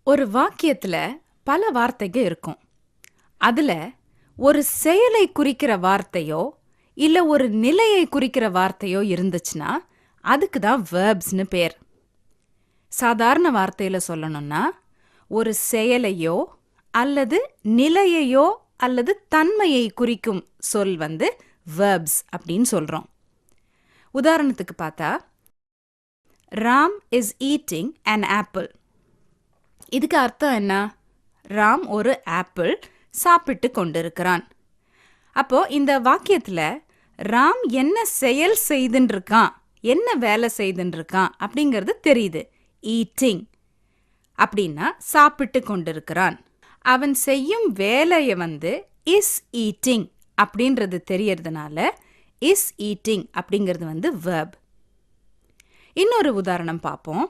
ஒரு வாக்கியத்துல பல வார்த்தைங்க இருக்கும். அதுல ஒரு செயலை குறிக்கிற வார்த்தையோ இல்ல ஒரு நிலையை குறிக்கிற வார்த்தையோ இருந்துச்சுன்னா அதுக்கு தான் வேர்ப்ஸ்னு பேர். சாதாரண வார்த்தையில சொல்லணும்னா ஒரு செயலையோ அல்லது நிலையையோ அல்லது தன்மையை குறிக்கும் சொல் வேர்ப்ஸ் அப்படின்னு சொல்றோம். உதாரணத்துக்கு பார்த்தா, Ram is eating an apple. இதுக்கு அர்த்தம் என்ன? ராம் ஒரு ஆப்பிள் சாப்பிட்டு கொண்டிருக்கிறான். அப்போ இந்த வாக்கியத்துல ராம் என்ன செயல் செய்துன்னு இருக்கான், என்ன வேலை செய்துன்னு இருக்கான் அப்படிங்கிறது தெரியுது. ஈட்டிங் அப்படின்னா சாப்பிட்டு கொண்டிருக்கிறான். அவன் செய்யும் வேலையை இஸ் ஈட்டிங் அப்படின்றது தெரியறதுனால இஸ் ஈட்டிங் அப்படிங்கிறது verb. இன்னொரு உதாரணம் பார்ப்போம்.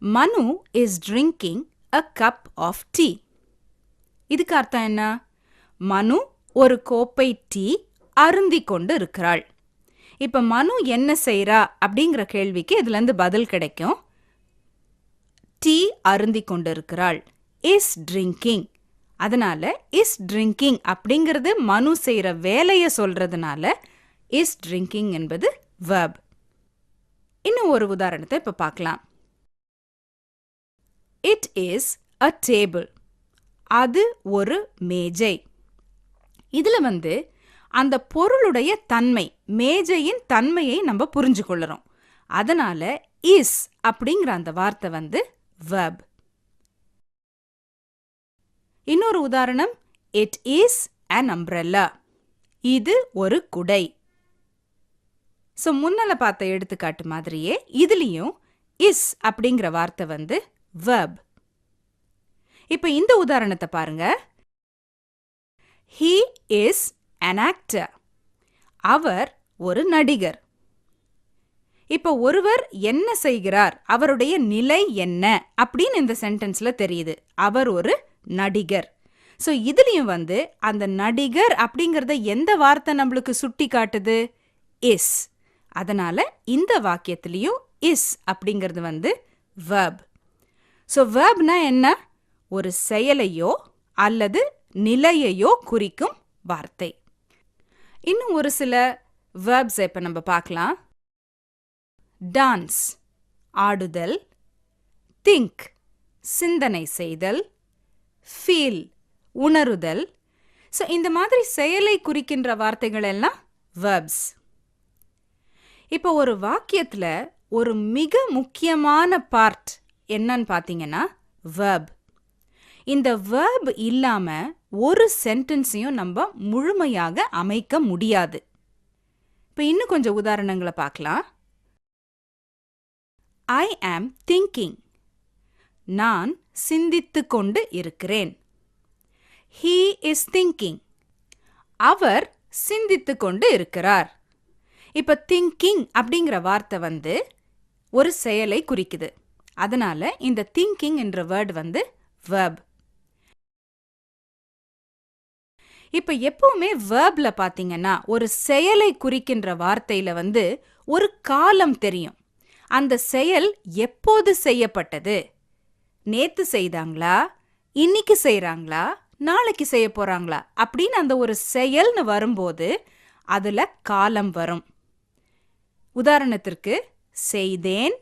Manu is drinking a cup of tea. இதுக்கு அர்த்தம் என்ன? மனு ஒரு கோப்பை டீ அருந்தி கொண்டு இருக்கிறாள். இப்ப மனு என்ன செய்றா அப்படிங்கிற கேள்விக்கு இதுல இருந்து பதில் கிடைக்கும். டீ அருந்தி கொண்டு இருக்கிறாள், இஸ் ட்ரிங்கிங். அதனால இஸ் ட்ரிங்கிங் அப்படிங்கிறது மனு செய்யற வேலையை சொல்றதுனால இஸ் ட்ரிங்கிங் என்பது verb. இன்னும் ஒரு உதாரணத்தை இப்ப பார்க்கலாம். It is a table. அது ஒரு மேஜை. இதுல அந்த பொருளுடைய தன்மை, மேஜையின் தன்மையை நம்ம புரிஞ்சு கொள்ளுறோம். அதனால is அப்படிங்கிற அந்த வார்த்தை verb. இன்னொரு உதாரணம், it is an umbrella. இது ஒரு குடை. முன்னால பார்த்த எடுத்துக்காட்டு மாதிரியே இதுலயும் is அப்படிங்கிற வார்த்தை verb. இப்ப இந்த உதாரணத்தை பாருங்க. He is an actor. அவர் ஒரு நடிகர். இப்ப ஒருவர் என்ன செய்கிறார், அவருடைய நிலை என்ன அப்படின்னு இந்த சென்டென்ஸ்ல தெரியுது. அவர் ஒரு நடிகர். இதுலயும் அந்த நடிகர் அப்படிங்கறத எந்த வார்த்தை நம்மளுக்கு சுட்டி காட்டுது? இஸ். அதனால இந்த வாக்கியத்திலையும் இஸ் அப்படிங்கிறது verb. verbனா என்ன? ஒரு செயலையோ அல்லது நிலையையோ குறிக்கும் வார்த்தை. இன்னும் ஒரு சில verbs இப்ப நம்ம பார்க்கலாம். டான்ஸ் ஆடுதல், திங்க் சிந்தனை செய்தல், ஃபீல் உணருதல். இந்த மாதிரி செயலை குறிக்கின்ற வார்த்தைகள் எல்லாம் verbs. இப்போ ஒரு வாக்கியத்துல ஒரு மிக முக்கியமான பார்ட் என்னன்னு பார்த்தீங்கன்னா verb. இந்த verb இல்லாம ஒரு சென்டென்ஸையும் நம்ம முழுமையாக அமைக்க முடியாது. இப்போ இன்னும் கொஞ்சம் உதாரணங்களை பார்க்கலாம். I am thinking. நான் சிந்தித்துக் கொண்டு இருக்கிறேன். He is thinking. அவர் சிந்தித்துக் கொண்டு இருக்கிறார். இப்ப thinking அப்படிங்கிற வார்த்தை ஒரு செயலை குறிக்குது. அதனால இந்த thinking என்ற வேர்ட் verb. இப்ப எப்பவுமே verbல பாத்தீங்கன்னா ஒரு செயலை குறிக்கின்ற வார்த்தையில ஒரு காலம் தெரியும். அந்த செயல் எப்போது செய்யப்பட்டது, நேத்து செய்தாங்களா, இன்னைக்கு செய்றாங்களா, நாளைக்கு செய்ய போறாங்களா அப்படின்னு அந்த ஒரு செயல்னு வரும்போது அதுல காலம் வரும். உதாரணத்திற்கு செய்தேன்,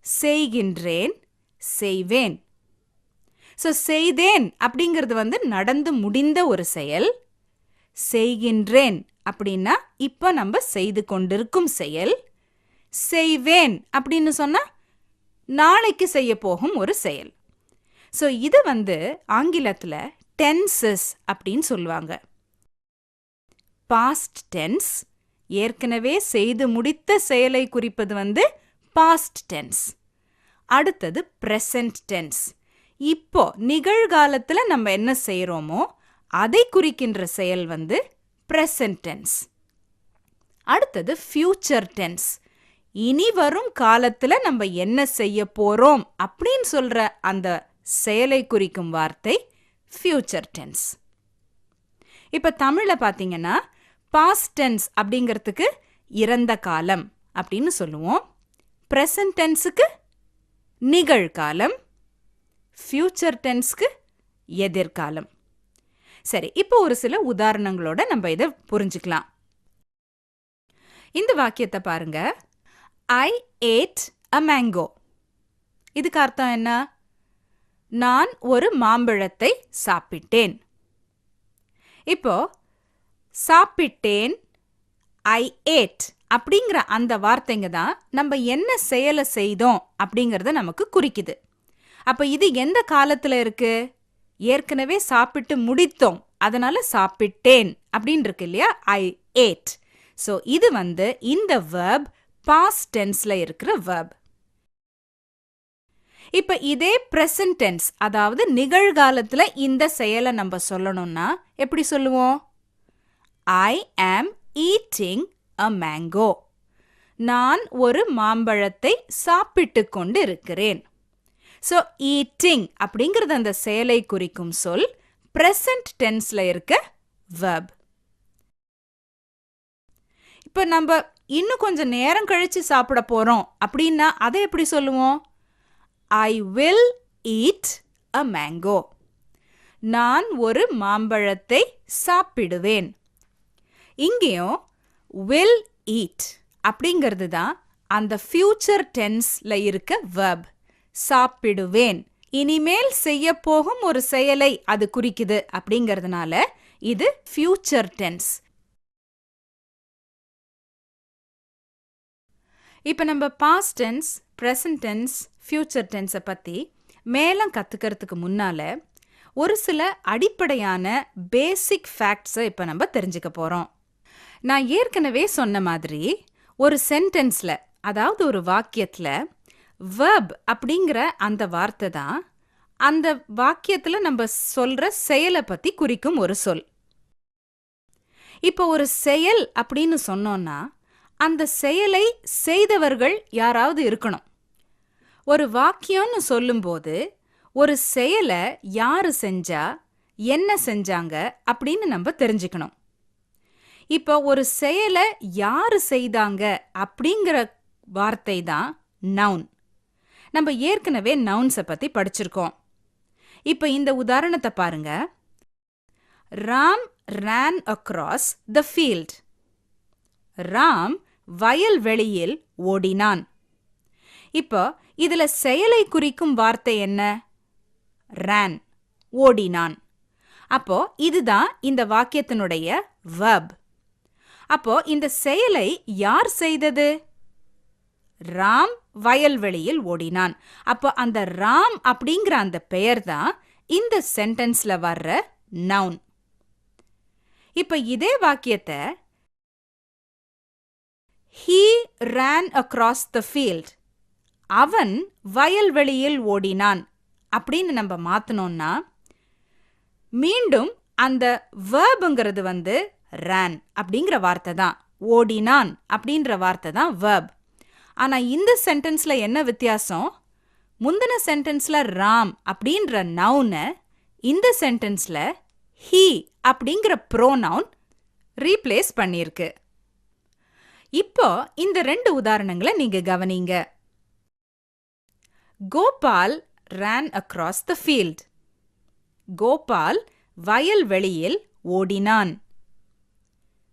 செய்கின்றேன், செய்வேன். செய்தேன் அப்படிங்கிறது நடந்து முடிந்த ஒரு செயல். செய்கின்றேன் அப்படின்னா இப்ப நம்ம செய்து கொண்டிருக்கும் செயல். செய்வேன் அப்படின்னு சொன்னா நாளைக்கு செய்ய போகும் ஒரு செயல். இது ஆங்கிலத்துல tenses அப்படின்னு சொல்லுவாங்க. past tense ஏற்கனவே செய்து முடித்த செயலை குறிப்பது past tense. அடுத்தது present tense. இப்போ நிகழ்காலத்துல நம்ம என்ன செய்யறோமோ அதை குறிக்கின்ற செயல் present tense. அடுத்தது future tense. இனி வரும் காலத்துல நம்ம என்ன செய்ய போறோம் அப்படின்னு சொல்ற அந்த செயலை குறிக்கும் வார்த்தை future tense. இப்ப தமிழ்ல பாத்தீங்கன்னா past tense அப்படிங்கிறதுக்கு இறந்த காலம் அப்படின்னு சொல்லுவோம். present tenseக்கு நிகழ்காலம், ஃபியூச்சர் டென்ஸ்க்கு எதிர்காலம். சரி, இப்போ ஒரு சில உதாரணங்களோட நம்ம இதை புரிஞ்சுக்கலாம். இந்த வாக்கியத்தை பாருங்க. I ate a mango. இதுக்கு அர்த்தம் என்ன? நான் ஒரு மாம்பழத்தை சாப்பிட்டேன். இப்போ சாப்பிட்டேன், I ate அப்படிங்கிற அந்த வார்த்தைங்க தான் நம்ம என்ன செயலை செய்தோம் அப்படிங்கறத நமக்கு குறிக்குது. அப்ப இது எந்த காலத்துல இருக்கு? ஏற்கனவே சாப்பிட்டு முடித்தோம், அதனால சாப்பிட்டேன் அப்படின்னு இருக்கு இல்லையா? I ate. ஸோ இது இந்த verb past tenseல இருக்கிற verb. இப்ப இதே present tense, அதாவது நிகழ்காலத்துல இந்த செயலை நம்ம சொல்லணும்னா எப்படி சொல்லுவோம்? I am eating a mango. நான் ஒரு மாம்பழத்தை சாப்பிட்டு கொண்டு இருக்கிறேன். ஸோ eating அப்படிங்கிறது அந்த செயலை குறிக்கும் சொல் present tenseல இருக்க verb. இப்ப நம்ம இன்னும் கொஞ்சம் நேரம் கழிச்சு சாப்பிட போறோம் அப்படின்னா அதை எப்படி சொல்லுவோம்? I will eat a mango. நான் ஒரு மாம்பழத்தை சாப்பிடுவேன். இங்கேயும் will eat அப்படிங்கிறது தான் அந்த future tenseல இருக்க verb. சாப்பிடுவேன், இனிமேல் செய்ய போகும் ஒரு செயலை அது குறிக்குது அப்படிங்கிறதுனால இது future tense. இப்போ நம்ம past tense, present tense, future tense பத்தி மேலும் கத்துக்கிறதுக்கு முன்னால ஒரு சில அடிப்படையான பேசிக் ஃபேக்ட்ஸை இப்போ நம்ம தெரிஞ்சுக்க போறோம். நான் ஏற்கனவே சொன்ன மாதிரி ஒரு சென்டென்ஸ்ல, அதாவது ஒரு வாக்கியத்துல verb அப்படிங்கிற அந்த வார்த்தை தான் அந்த வாக்கியத்துல நம்ம சொல்ற செயலை பத்தி குறிக்கும் ஒரு சொல். இப்போ ஒரு செயல் அப்படின்னு சொன்னோம்னா அந்த செயலை செய்தவர்கள் யாராவது இருக்கணும். ஒரு வாக்கியம்னு சொல்லும்போது ஒரு செயலை யாரு செஞ்சா, என்ன செஞ்சாங்க அப்படின்னு நம்ம தெரிஞ்சுக்கணும். இப்போ ஒரு செயலை யாரு செய்தாங்க அப்படிங்கிற வார்த்தை தான் நவுன். நம்ம ஏற்கனவே நவுன்ஸை பத்தி படிச்சிருக்கோம். இப்போ இந்த உதாரணத்தை பாருங்க. Ram ran across the field. Ram வயல்வெளியில் ஓடினான். இப்போ இதுல செயலை குறிக்கும் வார்த்தை என்ன? ran, ஓடினான். அப்போ இதுதான் இந்த வாக்கியத்தினுடைய verb. அப்போ இந்த செயலை யார் செய்தது? ராம் வயல்வெளியில் ஓடினான். அப்போ அந்த ராம் அப்படிங்கிற அந்த பெயர் தான் இந்த சென்டென்ஸ்ல வர்ற நவுன். இப்ப இதே வாக்கியத்தை he ran across the field, அவன் வயல்வெளியில் ஓடினான் அப்படின்னு நம்ம மாத்தணும்னா மீண்டும் அந்த வேர்புங்கிறது ran அப்படிங்கிற வார்த்தை தான், ஓடினான் அப்படின்ற வார்த்தை தான் verb. ஆனா இந்த சென்டென்ஸ்ல என்ன வித்தியாசம்? முந்தின சென்டென்ஸ்ல ராம் அப்படின்ற நவுனை இந்த சென்டென்ஸ்ல he அப்படிங்கிற ப்ரோனவுன் ரீப்ளேஸ் பண்ணியிருக்கு. இப்போ இந்த ரெண்டு உதாரணங்களை நீங்க கவனிங்க. Gopal ran across the field. Gopal வயல்வெளியில் ஓடினான்.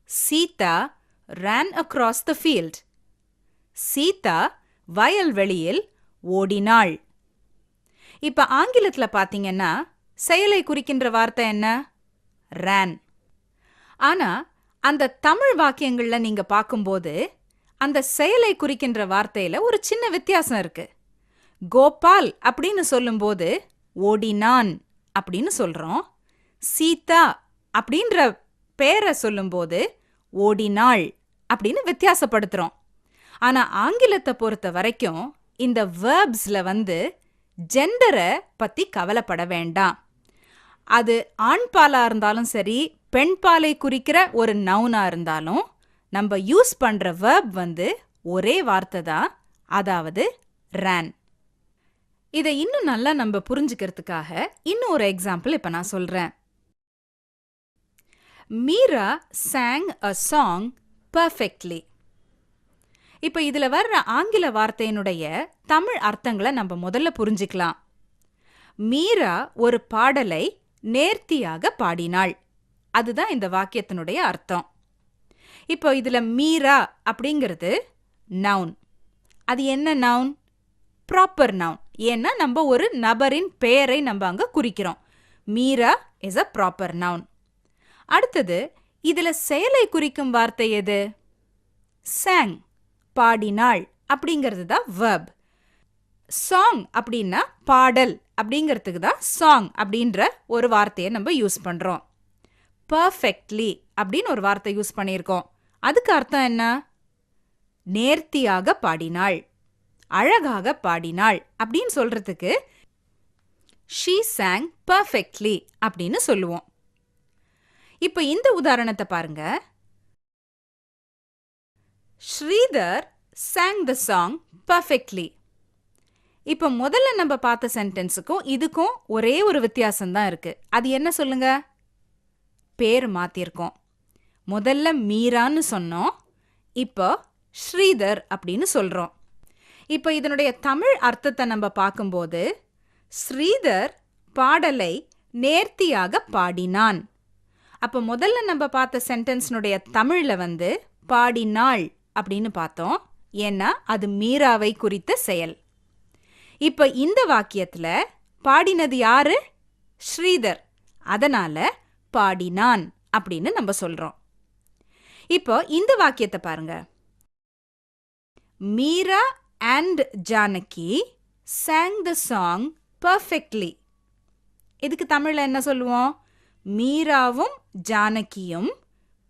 Sita ran across the field. Sita வயல்வெளியில் ஓடினாள். இப்ப ஆங்கிலத்துல பாத்தீங்கன்னா செயலை குறிக்கின்ற வார்த்தை என்ன? ran. ஆனா அந்த தமிழ் வாக்கியங்கள்ல நீங்க பார்க்கும்போது அந்த செயலை குறிக்கின்ற வார்த்தையில ஒரு சின்ன வித்தியாசம் இருக்கு. கோபால் அப்படின்னு சொல்லும்போது ஓடினான் அப்படின்னு சொல்றோம். சீதா அப்படின்ற பேரை சொல்லும்போது ஓடினாள் அப்படின்னு வித்தியாசப்படுத்துறோம். ஆனா ஆங்கிலத்தை பொறுத்த வரைக்கும் இந்த வேர்ப்ஸ்ல ஜெண்டரை பத்தி கவலைப்பட வேண்டாம். அது ஆண்பாலா இருந்தாலும் சரி, பெண்பாலை குறிக்கிற ஒரு நவுனா இருந்தாலும் நம்ம யூஸ் பண்ற வேர்ப் ஒரே வார்த்தை தான், அதாவது ran. இதை இன்னும் நல்லா நம்ம புரிஞ்சுக்கிறதுக்காக இன்னும் ஒரு எக்ஸாம்பிள் இப்ப நான் சொல்றேன். Meera sang a song perfectly. இப்ப இதுல வர்ற ஆங்கில வார்த்தையினுடைய தமிழ் அர்த்தங்களை நம்ம முதல்ல புரிஞ்சுக்கலாம். மீரா ஒரு பாடலை நேர்த்தியாக பாடினாள். அதுதான் இந்த வாக்கியத்தினுடைய அர்த்தம். இப்போ இதுல மீரா அப்படிங்கிறது நவுன். அது என்ன நவுன்? Proper noun. ஏன்னா நம்ம ஒரு நபரின் பெயரை நம்ம அங்க குறிக்கிறோம். Meera is a proper noun. அடுத்தது இதுல செயலை குறிக்கும் வார்த்தை எது? sang, பாடினாள் அப்படிங்கிறது தான் verb. சாங் அப்படின்னா பாடல் அப்படிங்கிறதுக்கு தான் சாங் அப்படின்ற ஒரு வார்த்தையை நம்ம யூஸ் பண்றோம். பர்ஃபெக்ட்லி அப்படின்னு ஒரு வார்த்தை யூஸ் பண்ணியிருக்கோம். அதுக்கு அர்த்தம் என்ன? நேர்த்தியாக பாடினாள், அழகாக பாடினாள் அப்படின்னு சொல்றதுக்கு she sang perfectly அப்படின்னு சொல்லுவோம். இப்போ இந்த உதாரணத்தை பாருங்க. Sridhar sang the song perfectly. இப்போ முதல்ல நம்ம பார்த்த சென்டென்ஸுக்கும் இதுக்கும் ஒரே ஒரு வித்தியாசம் தான் இருக்கு. அது என்ன சொல்லுங்க? பேர் மாத்திருக்கோம். முதல்ல மீரான்னு சொன்னோம், இப்போ ஸ்ரீதர் அப்படின்னு சொல்றோம். இப்போ இதனுடைய தமிழ் அர்த்தத்தை நம்ம பார்க்கும்போது ஸ்ரீதர் பாடலை நேர்த்தியாக பாடினான். அப்போ முதல்ல நம்ம பார்த்த சென்டென்ஸ்னுடைய தமிழ்ல பாடினாள் அப்படின்னு பார்த்தோம். ஏன்னா அது மீராவை குறித்த செயல். இப்போ இந்த வாக்கியத்துல பாடினது யாரு? ஸ்ரீதர். அதனால பாடினான் அப்படின்னு நம்ம சொல்றோம். இப்போ இந்த வாக்கியத்தை பாருங்க. Meera and Janaki sang the song perfectly. இதுக்கு தமிழ்ல என்ன சொல்லுவோம்? மீராவும் ஜானகியும்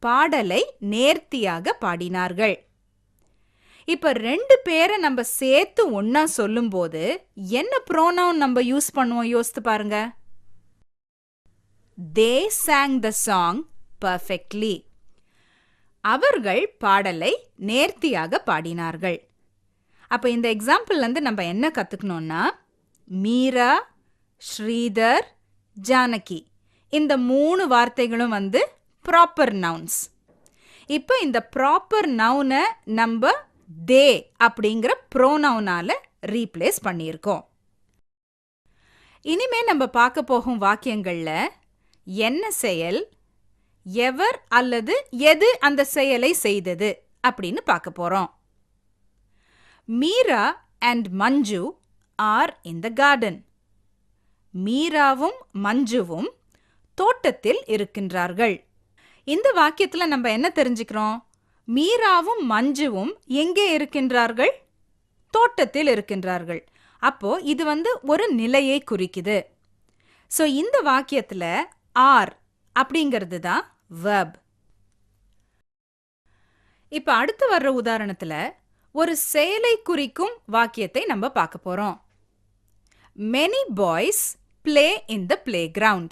பாடலை நேர்த்தியாக பாடினார்கள். இப்ப ரெண்டு பேரை நம்ம சேர்த்து ஒன்னா சொல்லும்போது என்ன ப்ரோனவுன் நம்ம யூஸ் பண்ணுவோம்? யோசித்து பாருங்க. They sang the song perfectly. அவர்கள் பாடலை நேர்த்தியாக பாடினார்கள். அப்ப இந்த எக்ஸாம்பிள்ல இருந்து நம்ம என்ன கத்துக்கணும்னா, மீரா, ஸ்ரீதர், ஜானகி இந்த மூணு வார்த்தைகளும் ப்ராப்பர் நவுன்ஸ். இப்போ இந்த ப்ராப்பர் நவுனை நம்ம தே அப்படிங்கிற ப்ரோனவுனால ரீப்ளேஸ் பண்ணியிருக்கோம். இனிமே நம்ம பார்க்க போகும் வாக்கியங்கள்ல என்ன செயல், எவர் அல்லது எது அந்த செயலை செய்தது அப்படின்னு பார்க்க போறோம். Meera and Manju are in the garden. மீராவும் மஞ்சுவும் தோட்டத்தில் இருக்கின்றார்கள். இந்த வாக்கியத்துல நம்ம என்ன தெரிஞ்சுக்கிறோம்? மீராவும் மஞ்சுவும் எங்கே இருக்கின்றார்கள்? தோட்டத்தில் இருக்கின்றார்கள். அப்போ இது ஒரு நிலையை குறிக்குது. சோ இந்த வாக்கியத்துல ஆர் அப்படிங்கிறது தான் verb. இப்ப அடுத்து வர்ற உதாரணத்துல ஒரு செயலை குறிக்கும் வாக்கியத்தை நம்ம பார்க்க போறோம். Many boys play in the playground.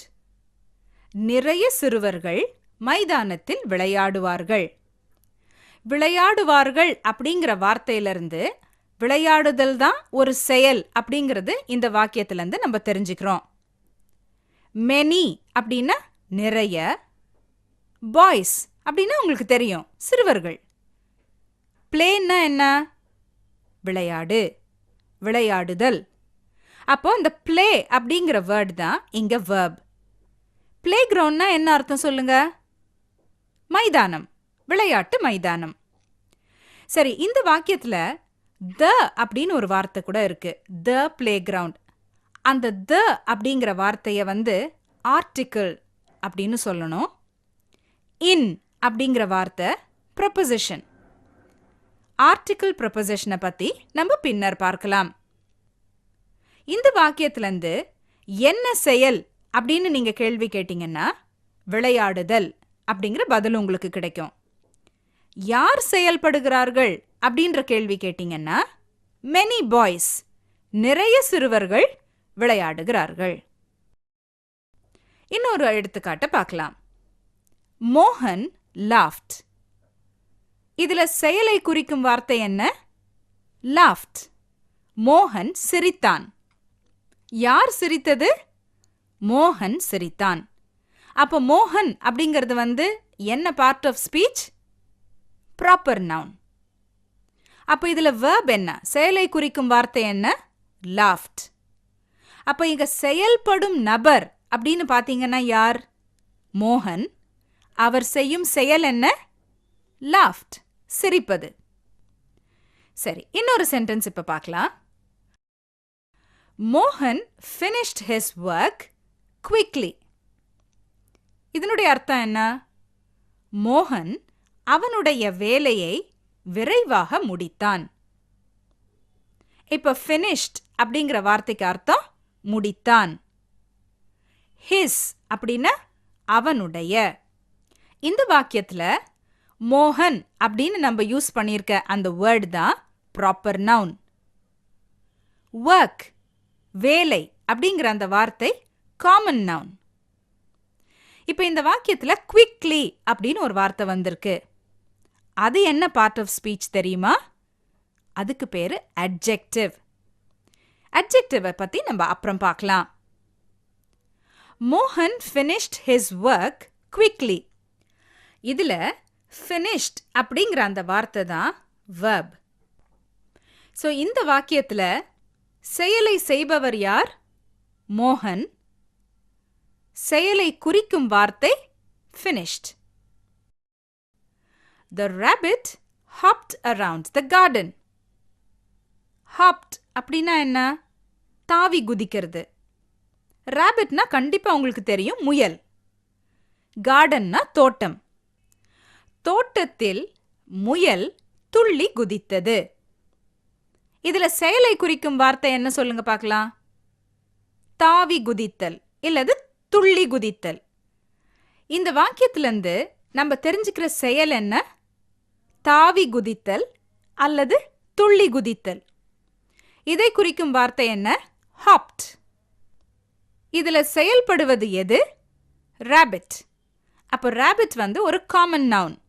நிறைய சிறுவர்கள் மைதானத்தில் விளையாடுவார்கள். விளையாடுவார்கள் அப்படிங்கிற வார்த்தையிலிருந்து விளையாடுதல் தான் ஒரு செயல் அப்படிங்கிறது இந்த வாக்கியத்திலிருந்து நம்ம தெரிஞ்சுக்கிறோம். Many அப்படின்னா நிறைய, பாய்ஸ் அப்படின்னா உங்களுக்கு தெரியும் சிறுவர்கள். பிளேன்னா என்ன? விளையாடு, விளையாடுதல். அப்போ இந்த பிளே அப்படிங்கிற வேர்ட் தான் இங்க verb. பிளே கிரவுண்ட்னா என்ன அர்த்தம் சொல்லுங்க? மைதானம், விளையாட்டு மைதானம். சரி, இந்த வாக்கியத்துல த அப்படின்னு ஒரு வார்த்தை கூட இருக்கு. The play ground. அந்த த அப்படிங்கிற வார்த்தைய ஆர்டிக்கிள் அப்படின்னு சொல்லணும். இன் அப்படிங்கிற வார்த்தை ப்ரொபொசிஷன். ஆர்டிக்கிள் ப்ரொபொசிஷனை பத்தி நம்ம பின்னர் பார்க்கலாம். இந்த வாக்கியத்திலிருந்து என்ன செயல் அப்படின்னு நீங்க கேள்வி கேட்டீங்கன்னா விளையாடுதல் அப்படிங்கிற பதில் உங்களுக்கு கிடைக்கும். யார் செயல்படுகிறார்கள் அப்படின்ற கேள்வி கேட்டீங்கன்னா many boys, நிறைய சிறுவர்கள் விளையாடுகிறார்கள். இன்னொரு எடுத்துக்காட்டை பார்க்கலாம். மோகன் laughed. இதுல செயலை குறிக்கும் வார்த்தை என்ன? laughed. மோகன் சிரித்தான். யார் சிரித்தது? மோகன் சிரித்தான். அப்போ மோகன் அப்படிங்கிறது என்ன part of speech? Proper noun. அப்போ இதுல verb என்ன? செயலை குறிக்கும் வார்த்தை என்ன? laughed. அப்ப இங்க செயல்படும் நபர் அப்படின்னு பாத்தீங்கன்னா யார்? மோகன். அவர் செய்யும் செயல் என்ன? laughed, சிரிப்பது. சரி, இன்னொரு சென்டென்ஸ் இப்ப பார்க்கலாம். மோகன் finished his work quickly. இதனுடைய அர்த்தம் என்ன? மோகன் அவனுடைய வேலையை விரைவாக முடித்தான். இப்ப finished அப்படிங்கிற வார்த்தைக்கு அர்த்தம் முடித்தான். his அப்படின்னா அவனுடைய. இந்த வாக்கியத்துல மோகன் அப்படின்னு நம்ம யூஸ் பண்ணியிருக்க அந்த வேர்ட் தான் ப்ராப்பர் நவுன். work வேலை அப்படிங்கிற அந்த வார்த்தை காமன் நவுன். இப்ப இந்த வாக்கியத்துல quickly அப்படின்னு ஒரு வார்த்தை வந்திருக்கு. அது என்ன பார்ட் ஆஃப் ஸ்பீச் தெரியுமா? அதுக்கு பேரு adjective. adjective பத்தி நம்ம அப்புறம் பார்க்கலாம். மோகன் finished his work quickly. இதுல finished அப்படிங்கிற அந்த வார்த்தை தான் verb. சோ இந்த வாக்கியத்துல செயலை செய்பவர் யார்? மோகன். செயலை குறிக்கும் வார்த்தை finished. The rabbit hopped around the garden. hopped அப்படின்னா என்ன? தாவி குதிக்கிறது. rabbitனா கண்டிப்பா உங்களுக்கு தெரியும், முயல். gardenனா தோட்டம். தோட்டத்தில் முயல் துள்ளி குதித்தது. இதுல செயலை குறிக்கும் வார்த்தை என்ன சொல்லுங்க பார்க்கலாம்? தாவி குதித்தல் இல்லது துள்ளி குதித்தல். இந்த வாக்கியத்திலிருந்து நம்ம தெரிஞ்சுக்கிற செயல் என்ன? தாவி குதித்தல் அல்லது துள்ளி குதித்தல். இதை குறிக்கும் வார்த்தை என்ன? hopped. இதுல செயல்படுவது எது? rabbit. அப்போ rabbit ஒரு காமன் நவுன்.